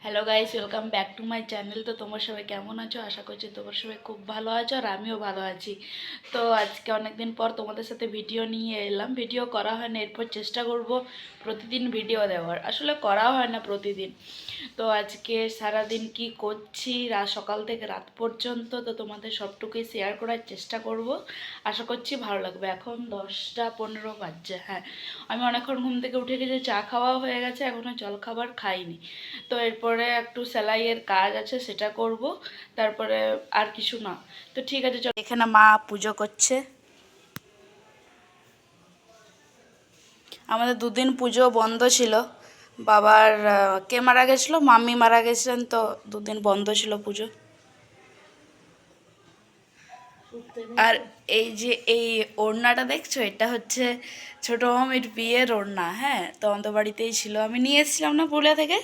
Hello guys, welcome back to my channel. তো তোমরা সবাই কেমন আছো? আশা করছি তোমরা সবাই খুব ভালো আছো আর আমিও ভালো আছি। তো আজকে অনেকদিন পর তোমাদের সাথে ভিডিও নিয়ে এলাম। ভিডিও করা হয় না, এরপর চেষ্টা করব প্রতিদিন ভিডিও দেওয়ার। আসলে করা হয় না প্রতিদিন। তো আজকে সারাদিন কি করছি সকাল থেকে রাত পর্যন্ত, তো তোমাদের সবটুকুই শেয়ার করার চেষ্টা করব। আশা করছি ভালো লাগবে। এখন 10টা 15 বাজছে। হ্যাঁ, আমি অনেকক্ষণ ঘুম থেকে উঠে গেছি, চা খাওয়া হয়ে গেছে, এখনও জলখাবার খাইনি। তো এরপরে একটু সেলাইয়ের কাজ আছে, সেটা করব। তারপরে আর কিছু না। তো ঠিক আছে, চল। এখানে মা পুজো করছে। আমাদের দুদিন পুজো বন্ধ ছিল। বাবার কে মারা গেছিলো, মাম্মি মারা গেছিলেন, তো দুদিন বন্ধ ছিল পুজো। আর এই যে এই ওড়নাটা দেখছো, এটা হচ্ছে ছোটো মামির বিয়ের ওড়না। হ্যাঁ, তো আমাদের বাড়িতেই ছিল, আমি নিয়ে এসেছিলাম না পুরুলিয়া থেকে।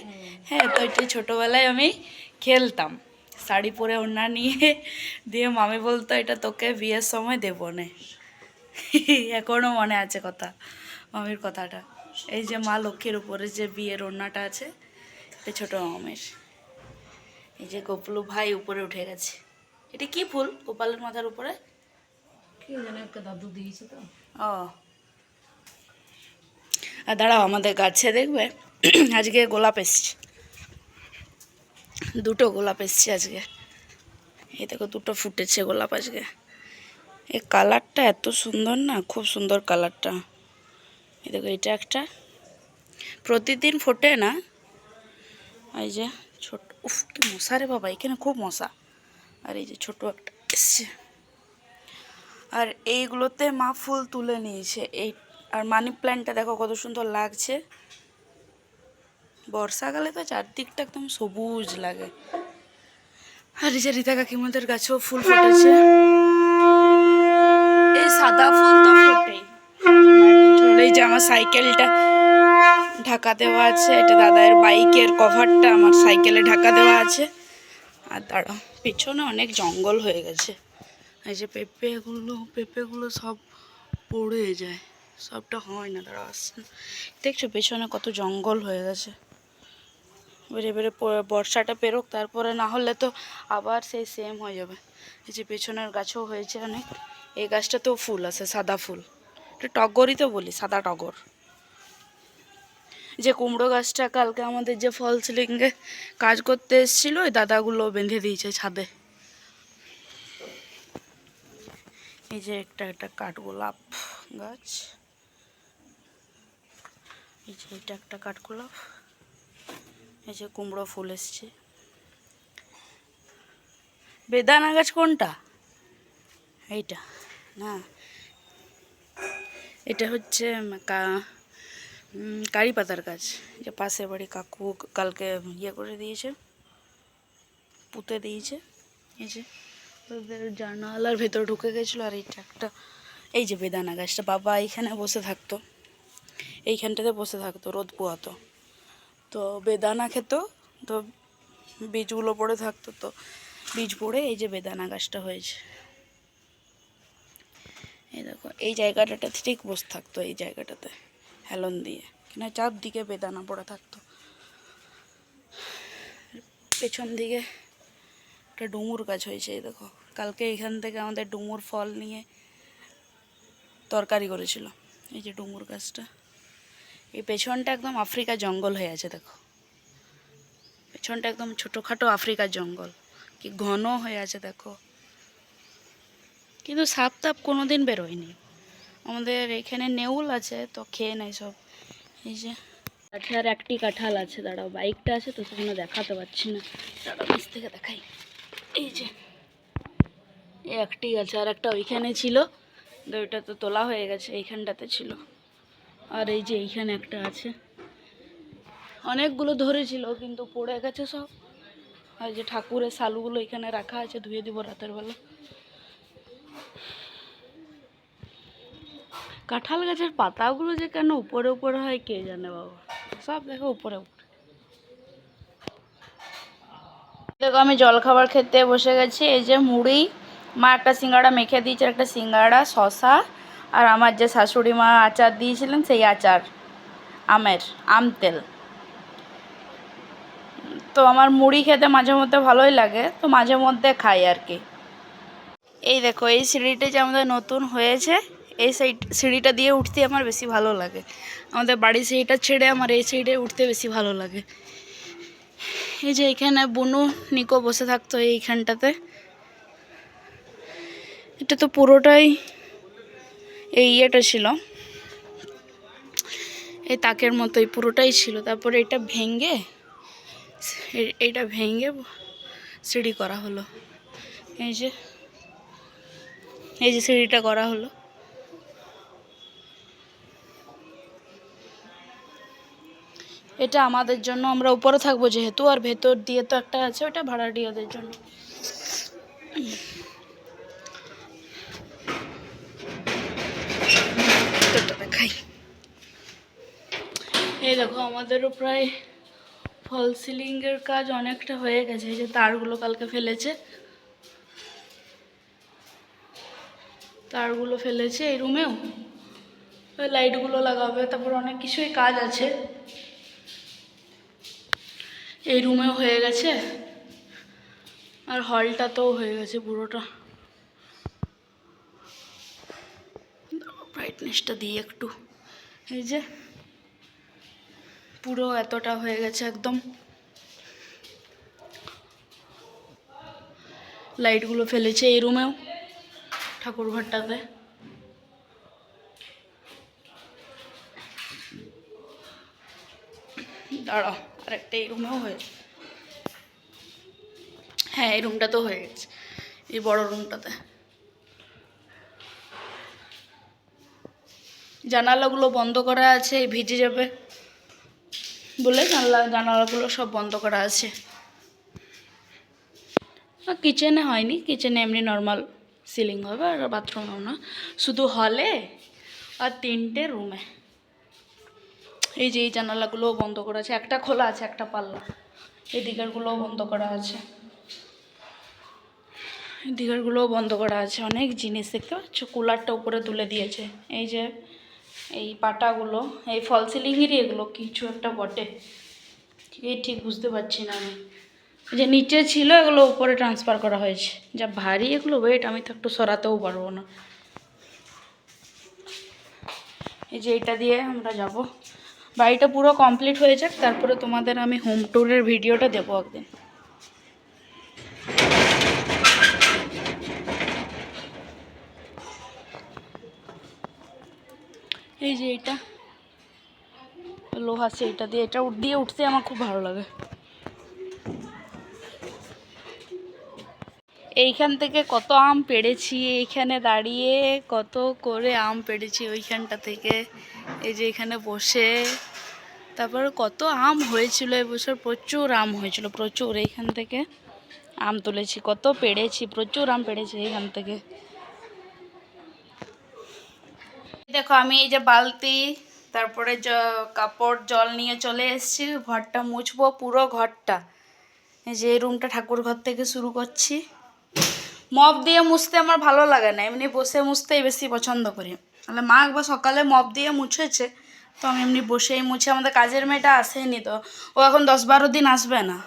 হ্যাঁ, তো এটা ছোটোবেলায় আমি খেলতাম শাড়ি পরে ওড়না নিয়ে। দিয়ে মামি বলতো এটা তোকে বিয়ের সময় দেবো না। এখনও মনে আছে কথা, মামির কথাটা। এই যে মা লক্ষ্মীর উপরে যে বিয়ের ওড়নাটা আছে, এটা ছোটো মামির। এই যে গোপলু ভাই উপরে উঠে গেছে। এটা কি ফুল গোপালের মাথার উপরে? দাদু দিয়েছে তো। ও, আর দাঁড়াও, আমাদের গাছে দেখবে আজকে গোলাপ এসছে। দুটো গোলাপ এসছে আজকে। এই দেখো, দুটো ফুটেছে গোলাপ আজকে। এই কালারটা এত সুন্দর না, খুব সুন্দর কালারটা। এই দেখো, এটা একটা প্রতিদিন ফোটে না। এই যে ছোট, উফ কি মশা রে বাবা, এখানে খুব মশা। আর এই যে ছোট একটা এসছে। আর এইগুলোতে মা ফুল তুলে নিয়েছে। এই আর মানি প্ল্যান্টটা দেখো কত সুন্দর লাগছে। বর্ষাকালে তো চারদিকটা একদম সবুজ লাগে। আর এই যে রীতা কাকিমাদের গাছেও ফুল ফুটেছে। এই সাদা ফুল তো ফোটেই। এই যে আমার সাইকেলটা ঢাকা দেওয়া আছে, এটা দাদার বাইকের কভারটা আমার সাইকেলে ঢাকা দেওয়া আছে। আর দাঁড়াও, পিছনে অনেক জঙ্গল হয়ে গেছে। এই যে পেঁপেগুলো সব পড়ে যায়, সবটা হয় না। দাঁড়াও, আসছে, দেখছো পেছনে কত জঙ্গল হয়ে গেছে। এবারে বর্ষাটা পেরোক, তারপরে না হলে তো আবার সেই সেম হয়ে যাবে। এই যে পেছনের গাছও হয়েছে অনেক। এই গাছটাতেও ফুল আছে, সাদা ফুল। এটা টগরই তো বলি, সাদা টগর। যে কুমড়ো গাছটা কালকে আমাদের যে ফল সিলিংয়ে কাজ করতে এসেছিলো, ওই দাদাগুলো বেঁধে দিয়েছে ছাদে। এই যে একটা কাঠগোলাপ গাছ। এই যে এটা একটা কাঠগোলাপ। এই যে কুমড়ো ফুল এসছে। বেদানা গাছ কোনটা? এইটা না, এটা হচ্ছে কারি পাতার গাছ। যে পাশের বাড়ি কাকু কালকে ইয়ে করে দিয়েছে, পুঁতে দিয়েছে। এই যে ওদের জানালার ভেতর ঢুকে গেছিলো। আর এইটা একটা, এই যে বেদানা গাছটা, বাবা এইখানে বসে থাকতো, এইখানটাতে বসে থাকতো, রোদ পোয়াতো, তো বেদানা খেত, তো বীজগুলো পড়ে থাকতো, তো বীজ পড়ে এই যে বেদানা গাছটা হয়েছে। এই দেখো, এই জায়গাটাতে ঠিক বসে থাকতো, এই জায়গাটাতে হেলন দিয়ে, কিনা চারদিকে বেদানা পড়ে থাকতো। পেছন দিকে একটা ডুমুর গাছ হয়েছে। এই দেখো, কালকে এখান থেকে আমাদের ডুমুর ফল নিয়ে তরকারি করেছিল। এই যে ডুমুর গাছটা। এই পেছনটা একদম আফ্রিকা জঙ্গল হয়ে আছে। দেখো, পেছনটা একদম ছোটোখাটো আফ্রিকার জঙ্গল, কি ঘন হয়ে আছে দেখো। কিন্তু সাপ টাপ কোনো দিন বেরোয়নি। আমাদের এখানে নেউল আছে, তো খেয়ে নেয় সব। এই যে আর একটি কাঁঠাল আছে। দাঁড়াও, বাইকটা আছে তো সেখানে দেখাতে পারছি না, দাঁড়াও নিচ থেকে দেখাই। এই যে এই একটি আছে, আর একটা ওইখানে ছিল, ওইটা তো তোলা হয়ে গেছে, এইখানটাতে ছিল। আর এই যে এইখানে একটা আছে, অনেকগুলো ধরেছিল কিন্তু পড়ে গেছে সব। আর যে ঠাকুরের শালুগুলো এখানে রাখা আছে, ধুয়ে দিব রাতের বেলা। কাঁঠাল গাছের পাতাগুলো যে কেন উপরে উপরে হয় কে জানে বাবা, সব দেখো উপরে উপরে। দেখো, আমি জলখাবার খেতে বসে গেছি। এই যে মুড়ি, মা একটা সিঙ্গাড়া মেখে দিয়েছে, একটা সিঙ্গাড়া, শশা, আর আমার যে শাশুড়ি মা আচার দিয়েছিলেন সেই আচার, আমের আম তেল। তো আমার মুড়ি খেতে মাঝে মধ্যে ভালোই লাগে, তো মাঝে মধ্যে খাই আর কি। এই দেখো এই সিঁড়িটা যে আমাদের নতুন হয়েছে, এই সিঁড়িটা দিয়ে উঠতে আমার বেশি ভালো লাগে। আমাদের বাড়ির সিঁড়িটা ছেড়ে আমার এই সিঁড়িতে উঠতে বেশি ভালো লাগে। এই যে এখানে বুনু নিকো বসে থাকতো এইখানটাতে। এটা তো পুরোটাই এই ইয়েটা ছিল, এই তাকের মতোই পুরোটাই ছিল। তারপরে এইটা ভেঙে সিঁড়ি করা হলো। এই যে সিঁড়িটা করা হলো। এটা আমাদের জন্য, আমরা উপরে থাকবো যেহেতু, আর ভেতর দিয়ে তো একটা আছে, ওটা ভাড়াটিয়াদের জন্য। দেখাই, এই দেখো আমাদেরও প্রায় ফল সিলিংয়ের কাজ অনেকটা হয়ে গেছে। এই যে তারগুলো কালকে ফেলেছে, এই রুমেও লাইটগুলো লাগাবে, তারপর অনেক কিছুই কাজ আছে। এই রুমেও হয়ে গেছে, আর হলটাতেও হয়ে গেছে পুরোটা। ব্রাইটনেসটা দিই একটু। এই যে পুরো এতটা হয়ে গেছে একদম। লাইটগুলো ফেলেছে এই রুমেও, ঠাকুর ঘরটাতে। দাঁড়াও, আরেকটা এই রুমেও হয়েছে। হ্যাঁ এই রুমটাতেও হয়ে গেছে, এই বড় রুমটাতে। জানালাগুলো বন্ধ করা আছে, ভিজে যাবে বলে জানালাগুলো সব বন্ধ করা আছে। কিচেনে হয়নি, কিচেনে এমনি নর্মাল সিলিং হবে, আর বাথরুমেও না, শুধু হলে আর 3টে রুমে। এই যে এই জানালাগুলোও বন্ধ করা আছে, একটা খোলা আছে, একটা পাল্লা। এই দিকেরগুলোও বন্ধ করা আছে, দিকেরগুলোও বন্ধ করা আছে। অনেক জিনিস দেখতে পাচ্ছ, কুলারটা উপরে তুলে দিয়েছে। এই যে এই পাটাগুলো, এই ফল সিলিংয়েরই এগুলো কিছু একটা বটে, ঠিক বুঝতে পারছি না আমি। যে নিচে ছিল এগুলো উপরে ট্রান্সফার করা হয়েছে। যা ভারী এগুলো ওয়েট, আমি তো একটু সরাতেও পারবো না। এই যে এটা দিয়ে আমরা যাব। বাড়িটা পুরো কমপ্লিট হয়ে যাক, তারপরে তোমাদের আমি হোম ট্যুরের ভিডিওটা দেবো একদিন। এই যে এটা লোহা, এটা দিয়ে উঠতে আমার খুব ভালো লাগে। এইখান থেকে কত আম পেড়েছি, এইখানে দাঁড়িয়ে কত করে আম পেড়েছি ওইখানটা থেকে। এই যে এখানে বসে, তারপরে কত আম হয়েছিল এবছর, প্রচুর আম হয়েছিল, প্রচুর। এইখান থেকে আম তুলেছি, কত পেড়েছি, প্রচুর আম পেড়েছি এইখান থেকে। দেখো আমি এই যে বালতি, তারপরে কাপড়, জল নিয়ে চলে এসেছি। ঘরটা মুছবো, পুরো ঘরটা। এই যে এই রুমটা ঠাকুর ঘর থেকে শুরু করছি। মপ দিয়ে মুছতে আমার ভালো লাগে না, এমনি বসে মুছতেই বেশি পছন্দ করি। তাহলে মা একবার সকালে মপ দিয়ে মুছেছে, তো আমি এমনি বসেই মুছি। আমাদের কাজের মেয়েটা আসেনি, তো ও এখন 10-12 দিন আসবে না,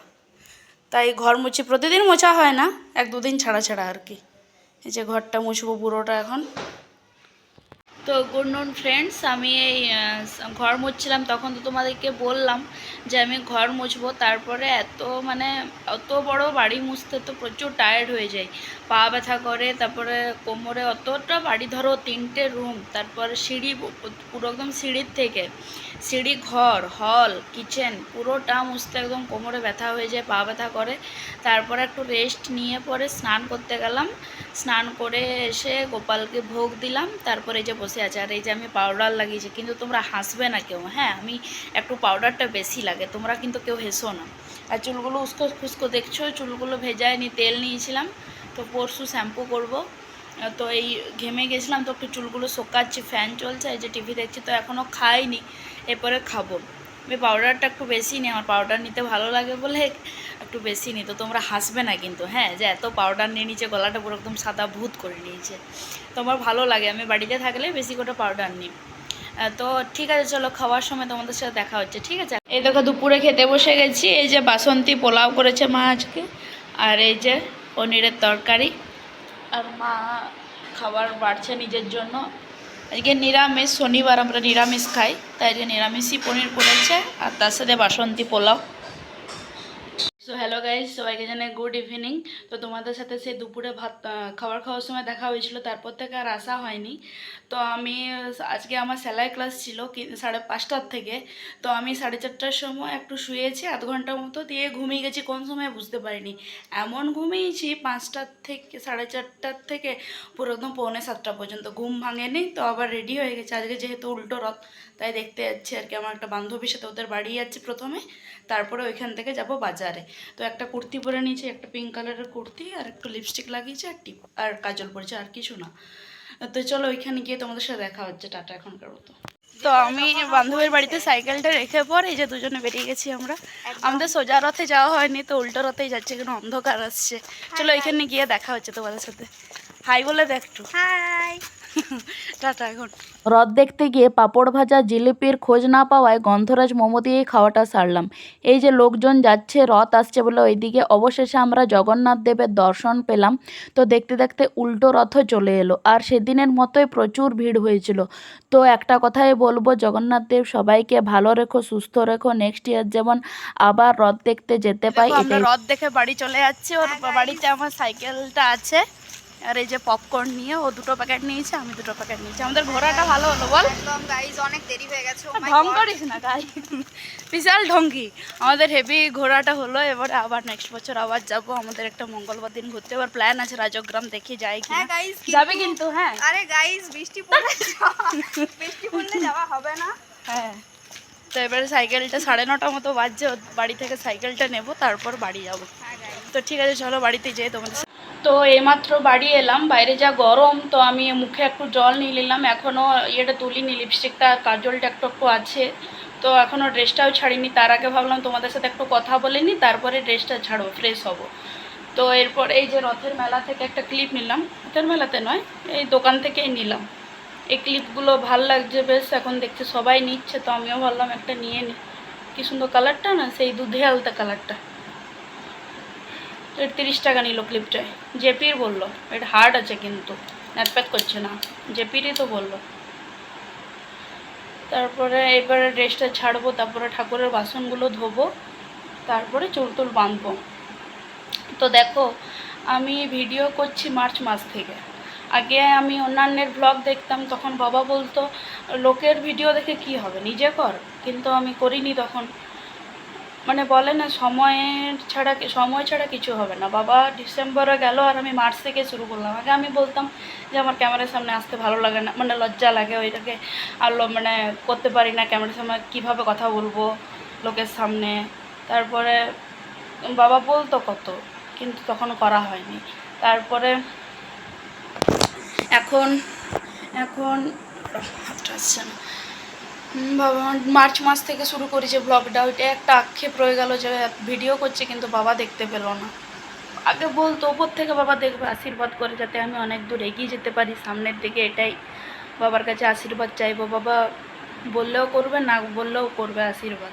তাই ঘর মুছি। প্রতিদিন মোছা হয় না, 1-2 দিন ছাড়া ছাড়া আর কি। এই যে ঘরটা মুছবো পুরোটা এখন। তো গুড নুন ফ্রেন্ডস, আমি এই ঘর মুছছিলাম, তখন তো তোমাদেরকে বললাম যে আমি ঘর মুছবো। তারপরে অত বড় বাড়ি মুছতে তো প্রচুর টায়ার্ড হয়ে যায়, পা ব্যথা করে, তারপরে কোমরে। অতটা বাড়ি, ধরো 3টে রুম, তারপরে সিঁড়ি, পুরো একদম সিঁড়ির থেকে সিঁড়ি, ঘর, হল, কিচেন পুরোটা মুছতে একদম কোমরে ব্যথা হয়ে যায়, পা ব্যথা করে। তারপরে একটু রেস্ট নিয়ে পরে স্নান করতে গেলাম। স্নান করে এসে গোপালকে ভোগ দিলাম, তারপরে এই যে বসে আছে। আর এই যে আমি পাউডার লাগিয়েছি, কিন্তু তোমরা হাসবে না কেউ, হ্যাঁ আমি একটু পাউডারটা বেশি লাগে, তোমরা কিন্তু কেউ হেসো না। আর চুলগুলো উস্কো খুস্কো দেখছো, চুলগুলো ভেজায়নি, তেল নিয়েছিলাম, তো পরশু শ্যাম্পু করব। তো এই ঘেমে গেছিলাম, তো একটু চুলগুলো শোকাচ্ছি, ফ্যান চলছে, এই যে টিভি দেখছি। তো এখনও খাইনি, এরপরে খাবো। আমি পাউডারটা একটু বেশি নিই, আমার পাউডার নিতে ভালো লাগে বলে একটু বেশি নিই। তো তোমরা হাসবে না কিন্তু, হ্যাঁ, যে এত পাউডার নিয়ে নিচে, গলাটা পুরো একদম সাদা ভূত করে নিয়েছে। তো আমার ভালো লাগে, আমি বাড়িতে থাকলে বেশি করে পাউডার নিই। তো ঠিক আছে, চলো খাওয়ার সময় তোমাদের সাথে দেখা হচ্ছে, ঠিক আছে। এই দেখো দুপুরে খেতে বসে গেছি। এই যে বাসন্তী পোলাও করেছে মা আজকে, আর এই যে পনিরের তরকারি, আর মা খাবার বাড়ছে নিজের জন্য। আজকে নিরামিষ, শনিবার আমরা নিরামিষ খাই, তাই যে নিরামিষই পনির করেছে, আর তার সাথে বাসন্তী পোলাও। সো হ্যালো গাইজ, সবাইকে জানাই গুড ইভিনিং। তো তোমাদের সাথে সেই দুপুরে ভাত খাবার খাওয়ার সময় দেখা হয়েছিল, তারপর থেকে আর আসা হয়নি। তো আমি আজকে আমার সেলাই ক্লাস ছিল 5:30 থেকে। তো আমি 4:30টার সময় একটু শুয়েছি, আধ ঘন্টার মতো, দিয়ে ঘুমিয়ে গেছি। কোন সময় বুঝতে পারিনি, এমন ঘুমিয়েছি 5টার থেকে 4:30টার থেকে পুরো একদম 6:45 পর্যন্ত ঘুম ভাঙেনি। তো আবার রেডি হয়ে গেছে, আজকে যেহেতু উল্টো রথ, তাই দেখতে যাচ্ছি আর কি। আমার একটা বান্ধবীর সাথে ওদের বাড়ি যাচ্ছি প্রথমে, তারপরে ওইখান থেকে যাব বাজারে। তো একটা কুর্তি পরে নিয়েছি, একটা পিঙ্ক কালারের কুর্তি, আর একটু লিপস্টিক লাগিয়েছে, আর টিপ আর কাজল পরেছে, আর কিছু না। তো চলো ওইখানে গিয়ে তোমাদের সাথে দেখা হচ্ছে। টাটা এখনকার মতো। তো আমি বান্ধবীর বাড়িতে সাইকেলটা রেখে পর এই যে দুজনে বেরিয়ে গেছি আমরা। আমাদের সোজা রথে যাওয়া হয়নি, তো উল্টো রথেই যাচ্ছে, কিন্তু অন্ধকার আসছে। চলো এখানে গিয়ে দেখা হচ্ছে তোমাদের সাথে। হাই বলে দেখ একটু। হাই। টাটা। এখন রথ দেখতে গিয়ে পাঁপড় ভাজা জিলিপির খোঁজ না পাওয়ায় গন্ধরাজ মোমো দিয়েই খাওয়াটা সারলাম। এই যে লোকজন যাচ্ছে, রথ আসছে বলে ওইদিকে, অবশেষে আমরা জগন্নাথ দেবের দর্শন পেলাম। তো দেখতে দেখতে উল্টো রথও চলে এলো, আর সেদিনের মতোই প্রচুর ভিড় হয়েছিল। তো একটা কথাই বলবো, জগন্নাথ দেব সবাইকে ভালো রেখো, সুস্থ রেখো, নেক্সট ইয়ার যেমন আবার রথ দেখতে যেতে পাই। আমরা রথ দেখে বাড়ি চলে যাচ্ছি। ওর বাড়িতে আমার সাইকেলটা আছে, আর এই যে পপকর্ন নিয়ে ও 2টো প্যাকেট নিয়েছে, আমি 2টো প্যাকেট নিয়েছি। আমাদের ঘোরাটা ভালো হলো বল। একদম গাইস, অনেক দেরি হয়ে গেছে। ঢং করিস না গাই, বিশাল ঢঙ্গি। আমাদের হেভি ঘোরাটা হলো। এবারে আবার নেক্সট বছর আবার যাব। আমাদের একটা মঙ্গলবার দিন ঘুরতে এবার প্ল্যান আছে, রাজগ্রাম, দেখি যাই কি। হ্যাঁ গাইস, যাবে কিন্তু। হ্যাঁ আরে গাইস, বৃষ্টি পড়লে যাওয়া হবে না। হ্যাঁ, তো এবারে সাইকেলটা 9:30 মতো বাজছে, ওর বাড়ি থেকে সাইকেলটা নেব, তারপর বাড়ি যাব। তো ঠিক আছে, চলো বাড়িতে যাই তোমাদের। তো এইমাত্র বাড়ি এলাম, বাইরে যা গরম। তো আমি মুখে একটু জল নিয়ে নিলাম, এখনও ইয়েটা তুলিনি, লিপস্টিকটা কাজলটা একটু একটু আছে। তো এখনও ড্রেসটাও ছাড়িনি। তার আগে ভাবলাম তোমাদের সাথে একটু কথা বলে নিই, তারপরে ড্রেসটা ছাড়বো, ফ্রেশ হব। তো এরপর এই যে রথের মেলা থেকে একটা ক্লিপ নিলাম, রথের মেলাতে নয়, এই দোকান থেকেই নিলাম। এই ক্লিপগুলো ভাল লাগছে বেশ, এখন দেখতে সবাই নিচ্ছে, তো আমিও ভাবলাম একটা নিয়ে নিই। কি সুন্দর কালারটা না, সেই দুধে আলতা কালারটা। 30 টাকা নিল ক্লিপটায়। জেপির বললো, এটা হার্ড আছে কিন্তু ন্যাটপ্যাক করছে না, জেপিরই তো বললো। তারপরে এবারে ড্রেসটা ছাড়বো, তারপরে ঠাকুরের বাসনগুলো ধোবো, তারপরে চুল টুল বাঁধবো। তো দেখো, আমি ভিডিও করছি মার্চ মাস থেকে। আগে আমি অন্যান্যের ব্লগ দেখতাম, তখন বাবা বলতো লোকের ভিডিও দেখে কি হবে, নিজে কর। কিন্তু আমি করিনি তখন, মানে বলে না সময় ছাড়া কিছু হবে না। বাবা ডিসেম্বরে গেল, আর আমি মার্চ থেকে শুরু করলাম। আগে আমি বলতাম যে আমার ক্যামেরার সামনে আসতে ভালো লাগে না, মানে লজ্জা লাগে, ওইটাকে আর মানে করতে পারি না। ক্যামেরার সামনে কীভাবে কথা বলবো লোকের সামনে। তারপরে বাবা বলতো কত, কিন্তু তখন করা হয়নি। তারপরে এখন এখন আসছে না। বাবা মার্চ মাস থেকে শুরু করেছে ব্লগটা। ওইটা একটা আক্ষেপ রয়ে গেল যে ভিডিও করছে কিন্তু বাবা দেখতে পেলো না। আগে বলতো ওপর থেকে বাবা দেখবে, আশীর্বাদ করে যাতে আমি অনেক দূর এগিয়ে যেতে পারি সামনের দিকে, এটাই বাবার কাছে আশীর্বাদ চাইবো। বাবা বললেও করবে, না বললেও করবে আশীর্বাদ।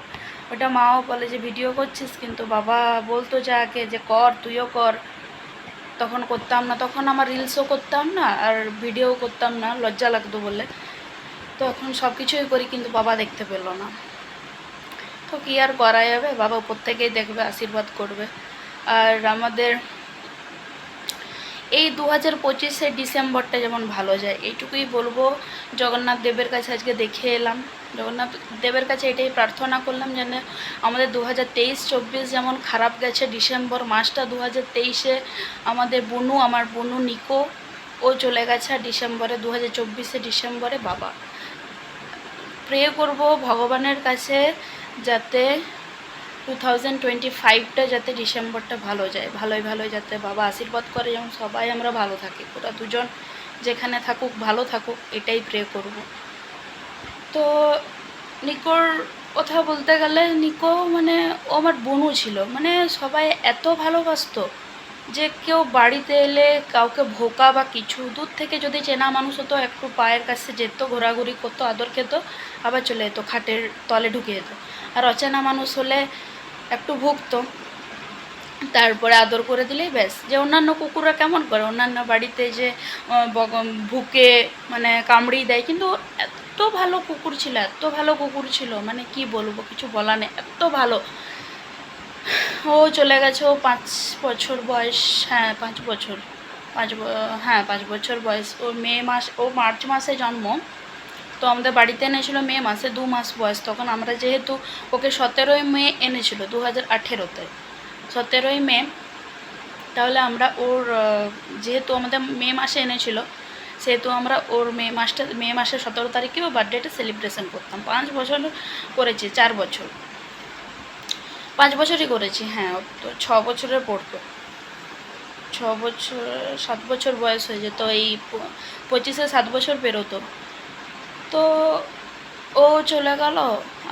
ওটা মাও বলে যে ভিডিও করছিস, কিন্তু বাবা বলতো যে আগে যে কর, তুইও কর। তখন করতাম না, তখন আমার রিলসও করতাম না আর ভিডিও করতাম না, লজ্জা লাগতো বলে। তো এখন সব কিছুই করি, কিন্তু বাবা দেখতে পেলো না। তো কী আর করা যাবে, বাবা উপর থেকেই দেখবে, আশীর্বাদ করবে। আর আমাদের এই 2025 ডিসেম্বরটা যেমন ভালো যায়, এইটুকুই বলবো। জগন্নাথ দেবের কাছে আজকে দেখে এলাম, জগন্নাথ দেবের কাছে এটাই প্রার্থনা করলাম যেন আমাদের 2023-24 যেমন খারাপ গেছে ডিসেম্বর মাসটা, 2023-এ আমাদের আমার বোনু নিকো, ও চলে গেছে ডিসেম্বরে, 2024 ডিসেম্বরে। বাবা প্রে করব ভগবানের কাছে যাতে 2025টা যাতে ডিসেম্বরটা ভালো যায়, ভালোই যাতে বাবা আশীর্বাদ করে, যেমন সবাই আমরা ভালো থাকি, ওরা দুজন যেখানে থাকুক ভালো থাকুক, এটাই প্রে করব। তো নিকোর কথা বলতে গেলে, নিকো মানে ও আমার বোনও ছিল, মানে সবাই এত ভালোবাসতো, যে কেউ বাড়িতে এলে কাউকে ভোকা বা কিছু, দূর থেকে যদি চেনা মানুষ হতো একটু পায়ের কাছে যেত, ঘোরাঘুরি করতো, আদর খেত, আবার চলে যেত, খাটের তলে ঢুকে যেত। আর অচেনা মানুষ হলে একটু ভুগতো, তারপরে আদর করে দিলেই ব্যাস। যে অন্যান্য কুকুররা কেমন করে, অন্যান্য বাড়িতে যে ভুকে মানে কামড়িয়ে দেয়, কিন্তু এত ভালো কুকুর ছিল, এত ভালো কুকুর ছিল, মানে কি বলবো, কিছু বলা নেই, এত ভালো। ও চলে গেছে, ও 5 বছর বয়স, হ্যাঁ 5 বছর, 5 বছর বয়স। ও মার্চ মাসে জন্ম, তো আমাদের বাড়িতে এনেছিল মে মাসে, 2 মাস বয়স তখন। আমরা যেহেতু ওকে 17ই মে এনেছিল 2018-তে, 17ই মে, তাহলে আমরা ওর যেহেতু আমাদের মে মাসে এনেছিল, সেহেতু আমরা ওর মে মাসের 17 তারিখে ও বার্থডেটা সেলিব্রেশন করতাম। 5 বছর করেছি, 4 বছর, 5 বছরই করেছি, হ্যাঁ। ও তো 6 বছরের পড়তো, 6 বছর, 7 বছর বয়স হয়ে যেত, এই 25-এ 7 বছর পেরোতো। তো ও চলে গেল,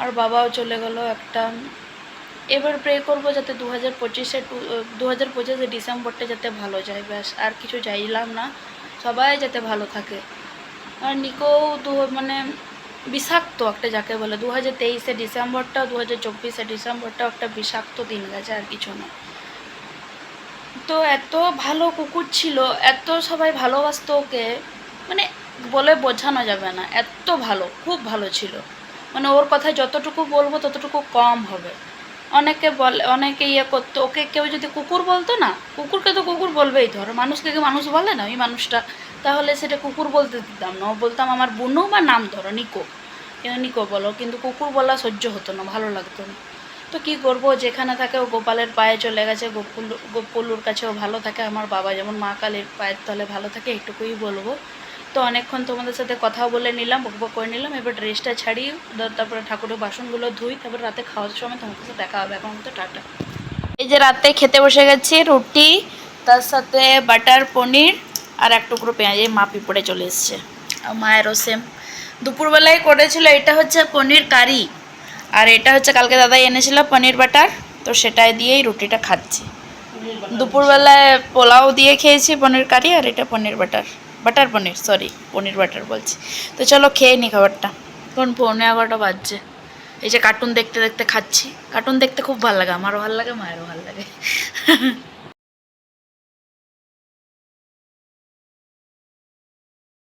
আর বাবাও চলে গেল একটা। এবার প্রে করবো যাতে 2025-এ ডিসেম্বরটা যাতে ভালো যায়, ব্যাস, আর কিছু চাইলাম না, সবাই যাতে ভালো থাকে। আর নিকোও মানে বিষাক্ত একটা যাকে বলে, 2023-এ ডিসেম্বরটা, 2024-এ ডিসেম্বরটা একটা বিষাক্ত দিন গেছে, আর কিছু না। তো এত ভালো কুকুর ছিল, এত সবাই ভালোবাসতো ওকে, মানে বলে বোঝানো যাবে না, এত ভালো, খুব ভালো ছিল। মানে ওর কথা যতটুকু বলবো ততটুকু কম হবে। অনেকে বলে, অনেকে ইয়ে করতো, ওকে কেউ যদি কুকুর বলতো না, কুকুরকে তো কুকুর বলবেই, ধরো মানুষকে কি মানুষ বলে না, ওই মানুষটা, তাহলে সেটা কুকুর বলতে দিতাম না। ও বলতাম আমার বুনু বা নাম ধরো নিকো, নিকো বলো, কিন্তু কুকুর বলা সহ্য হতো না, ভালো লাগতো না। তো কী করবো, যেখানে থাকে ও গোপালের পায়ে চলে গেছে, গোপুলুর কাছেও ভালো থাকে, আমার বাবা যেমন মা কালীর পায়ের তলে ভালো থাকে, এইটুকুই বলবো। তো অনেকক্ষণ তোমাদের সাথে কথা বলে নিলাম, বকবক করে নিলাম, এবার ড্রেসটা ছাড়ি, তারপরে ঠাকুরের বাসনগুলো ধুই, তারপরে রাতে খাওয়ার সময় তোমাদের সাথে দেখা হবে। এখন মতো টাটা। এই যে রাতে খেতে বসে গেছি, রুটি, তার সাথে বাটার পনির আর এক টুকরো পেঁয়াজ, এই মা পিঁপড়ে চলে এসছে, আর মায়েরও সেম। দুপুরবেলায় করেছিল, এটা হচ্ছে পনির কারি, আর এটা হচ্ছে কালকে দাদাই এনেছিল পনির বাটার, তো সেটাই দিয়েই রুটিটা খাচ্ছি। দুপুরবেলায় পোলাও দিয়ে খেয়েছি পনির কারি, আর এটা পনির বাটার, বাটার পনির, সরি পনির বাটার বলছি। তো চলো খেয়ে নি খাবারটা, কোন 11:15 বাজছে। এই যে কার্টুন দেখতে দেখতে খাচ্ছি, কার্টুন দেখতে খুব ভালো লাগে, আমারও ভালো লাগে, মায়েরও ভালো লাগে।